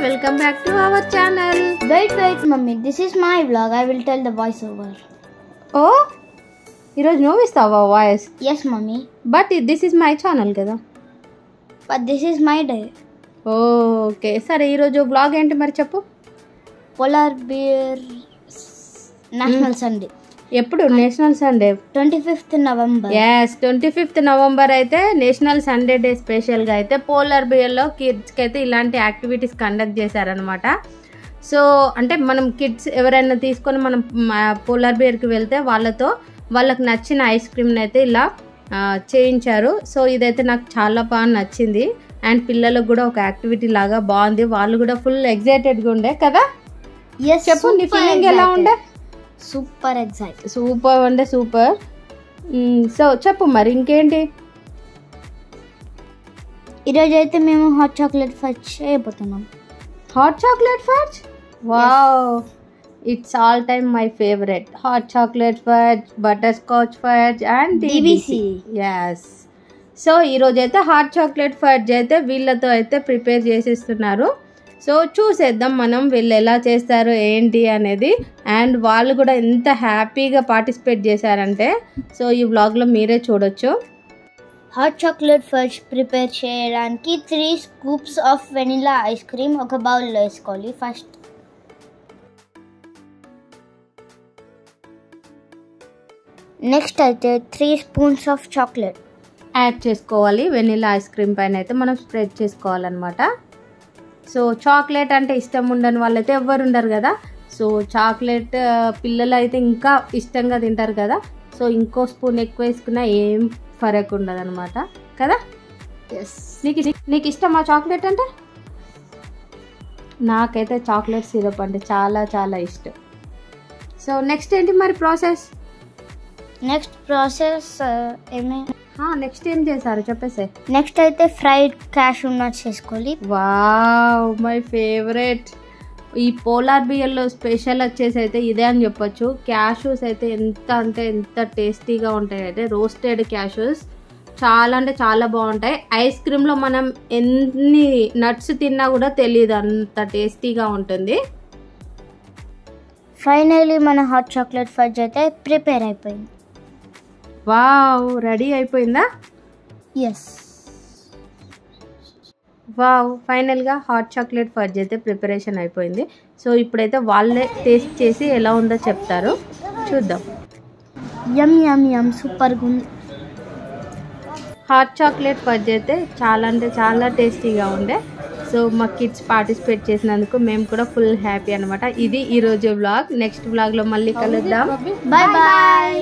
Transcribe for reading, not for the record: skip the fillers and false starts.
welcome back to our channel. Wait, mummy. This is my vlog. I will tell the voiceover. Oh, ఈరోజు నువ్వు ఇస్తావా voice? Yes, mummy. But this is my channel కదా. But this is my day. Okay, సరే ఈరోజు vlog ఏంటి మరి చెప్పు. Polar Bear National Sunday. ఎప్పుడు national Sunday? 25th November. Yes, 25th November అయితే నేషనల్ సండే డే స్పెషల్గా అయితే పోలార్ బియర్లో కిడ్స్కి అయితే ఇలాంటి యాక్టివిటీస్ కండక్ట్ చేశారనమాట. సో అంటే మనం కిడ్స్ ఎవరైనా తీసుకొని మనం పోలార్ బియర్కి వెళ్తే వాళ్ళకి నచ్చిన ఐస్ క్రీమ్ని అయితే ఇలా చేయించారు. సో ఇదైతే నాకు చాలా బాగా నచ్చింది అండ్ పిల్లలకు కూడా ఒక యాక్టివిటీ లాగా బాగుంది. వాళ్ళు కూడా ఫుల్ ఎగ్జైటెడ్గా ఉండే కదా. చెప్పు నీ ఫీలింగ్ ఎలా ఉండే? Super excited. సూపర్ అంటే సూపర్. సో చెప్పు మరి ఇంకేంటి? ఈరోజు అయితే మేము హాట్ చాక్లెట్ ఫజ్ చేయబోతున్నాం. Hot chocolate fudge? Wow, it's all time my favourite. Hot chocolate fudge, butterscotch fudge and DBC. Yes. So ఈరోజు అయితే హాట్ చాక్లెట్ ఫజ్ అయితే వీళ్ళతో అయితే ప్రిపేర్ చేసేస్తున్నారు. సో చూసేద్దాం మనం వీళ్ళు ఎలా చేస్తారు ఏంటి అనేది. అండ్ వాళ్ళు కూడా ఎంత హ్యాపీగా పార్టిసిపేట్ చేశారంటే సో ఈ వ్లాగ్లో మీరే చూడొచ్చు. హాట్ చాక్లెట్ ఫజ్ ప్రిపేర్ చేయడానికి 3 scoops of vanilla ice cream ఒక బౌల్లో వేసుకోవాలి. ఫస్ట్ నెక్స్ట్ అయితే 3 స్పూన్స్ ఆఫ్ చాక్లెట్ యాడ్ చేసుకోవాలి. వెనిలా ఐస్ క్రీమ్ పైన అయితే మనం స్ప్రెడ్ చేసుకోవాలన్నమాట. సో చాక్లెట్ అంటే ఇష్టం ఉండని వాళ్ళైతే ఎవ్వరు ఉండరు కదా. సో చాక్లెట్ పిల్లలు అయితే ఇంకా ఇష్టంగా తింటారు కదా. సో ఇంకో స్పూన్ ఎక్కువ వేసుకున్నా ఏం ఫరక్ ఉండదు అనమాట కదా. ఎస్. నీకు ఇష్టమా చాక్లెట్ అంటే? నాకైతే చాక్లెట్ సిరప్ అంటే చాలా చాలా ఇష్టం. సో నెక్స్ట్ ఏంటి మరి ప్రాసెస్? నెక్స్ట్ ఏం చేశారు చెప్పేసే. నెక్స్ట్ అయితే ఫ్రైడ్ క్యాషూ నట్స్ వేసుకోవాలి. Wow, my favourite. ఈ పోలార్ బియర్లో స్పెషల్ వచ్చేసి అయితే ఇదే అని చెప్పొచ్చు. క్యాషూస్ అయితే ఎంత టేస్టీగా ఉంటాయి. అయితే రోస్టెడ్ క్యాషూస్ చాలా అంటే చాలా బాగుంటాయి. ఐస్ క్రీమ్లో మనం ఎన్ని నట్స్ తిన్నా కూడా తెలియదు, అంత టేస్టీగా ఉంటుంది. ఫైనల్లీ మన హాట్ చాక్లెట్ ఫజ్ అయితే ప్రిపేర్ అయిపోయింది. వావ్, రెడీ అయిపోయిందా? ఎస్. వావ్, ఫైనల్గా హాట్ చాక్లెట్ ఫజ్ అయితే ప్రిపరేషన్ అయిపోయింది. సో ఇప్పుడైతే వాళ్ళే టేస్ట్ చేసి ఎలా ఉందో చెప్తారు, చూద్దాం. యమ్ యమ్ యమ్, సూపర్గా ఉంది. హాట్ చాక్లెట్ ఫజ్ అయితే చాలా అంటే చాలా టేస్టీగా ఉండే. సో మా కిడ్స్ పార్టిసిపేట్ చేసినందుకు మేము కూడా ఫుల్ హ్యాపీ అనమాట. ఇది ఈరోజు వ్లాగ్. నెక్స్ట్ వ్లాగ్లో మళ్ళీ కలుద్దాం. Bye bye.